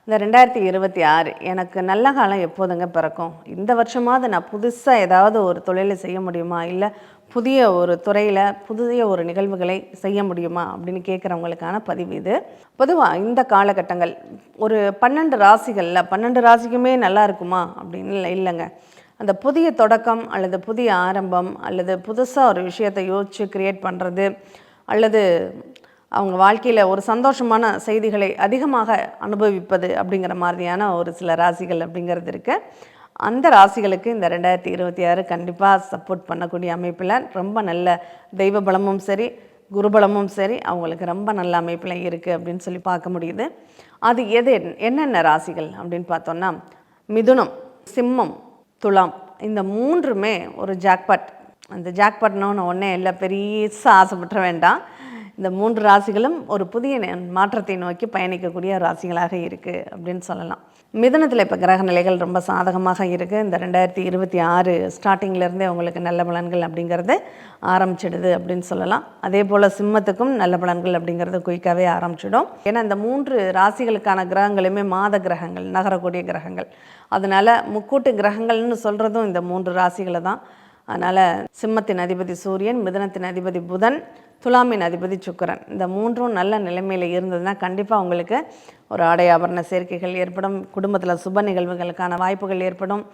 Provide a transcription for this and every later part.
இந்த 2026 எனக்கு நல்ல காலம் எப்போதுங்க பிறக்கும்? இந்த வருஷமாவது நான் புதுசா ஏதாவது ஒரு தொழிலை செய்ய முடியுமா? இல்ல புதிய ஒரு துறையில புதிய ஒரு நிகழ்வுகளை செய்ய முடியுமா? அப்படின்னு கேட்குறவங்களுக்கான பதிவு இது. பொதுவா இந்த காலகட்டங்கள் ஒரு 12 ராசிகள்ல 12 ராசிக்குமே நல்லா இருக்குமா? அப்படின்னு இல்லங்க. அந்த புதிய தொடக்கம் அல்லது புதிய ஆரம்பம் அல்லது புதுசா ஒரு விஷயத்த யோசிச்சு கிரியேட் பண்றது, அல்லது அவங்க வாழ்க்கையில் ஒரு சந்தோஷமான செய்திகளை அதிகமாக அனுபவிப்பது அப்படிங்கிற மாதிரியான ஒரு சில ராசிகள் அப்படிங்கிறது இருக்குது. அந்த ராசிகளுக்கு இந்த 2026 கண்டிப்பாக சப்போர்ட் பண்ணக்கூடிய அமைப்பில் ரொம்ப நல்ல தெய்வ பலமும் சரி, குருபலமும் சரி அவங்களுக்கு ரொம்ப நல்ல அமைப்பில் இருக்குது அப்படின்னு சொல்லி பார்க்க முடியுது. அது என்னென்ன ராசிகள் அப்படின்னு பார்த்தோன்னா, மிதுனம், சிம்மம், துலாம், இந்த மூன்றுமே ஒரு ஜாக்பாட். அந்த ஜாக்பாட்னு ஒன்றே இல்லை, பெருசாக ஆசைப்பட்ட வேண்டாம். இந்த 3 ராசிகளும் ஒரு புதிய மாற்றத்தை நோக்கி பயணிக்கக்கூடிய ராசிகளாக இருக்குது அப்படின்னு சொல்லலாம். மிதுனத்தில் இப்போ கிரக நிலைகள் ரொம்ப சாதகமாக இருக்குது. இந்த 2026 ஸ்டார்டிங்லேருந்தே உங்களுக்கு நல்ல பலன்கள் அப்படிங்கிறது ஆரம்பிச்சிடுது அப்படின்னு சொல்லலாம். அதே போல் சிம்மத்துக்கும் நல்ல பலன்கள் அப்படிங்கிறது குயிக்காகவே ஆரம்பிச்சிடும். ஏன்னா இந்த 3 ராசிகளுக்கான கிரகங்களுமே மாத கிரகங்கள், நகரக்கூடிய கிரகங்கள். அதனால் முக்கூட்டு கிரகங்கள்னு சொல்கிறதும் இந்த 3 ராசிகளை தான். அதனால் சிம்மத்தின் அதிபதி சூரியன், மிதுனத்தின் அதிபதி புதன், துலாமின் அதிபதி சுக்கிரன், இந்த மூன்றும் நல்ல நிலைமையில் இருந்ததுன்னா கண்டிப்பாக உங்களுக்கு ஒரு ஆடை ஆபரண சேர்க்கைகள் ஏற்படும். குடும்பத்தில் சுப நிகழ்வுகளுக்கான வாய்ப்புகள் ஏற்படும்.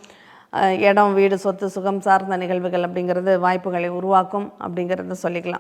இடம், வீடு, சொத்து, சுகம் சார்ந்த நிகழ்வுகள் அப்படிங்கிறது வாய்ப்புகளை உருவாக்கும் அப்படிங்கிறத சொல்லிக்கலாம்.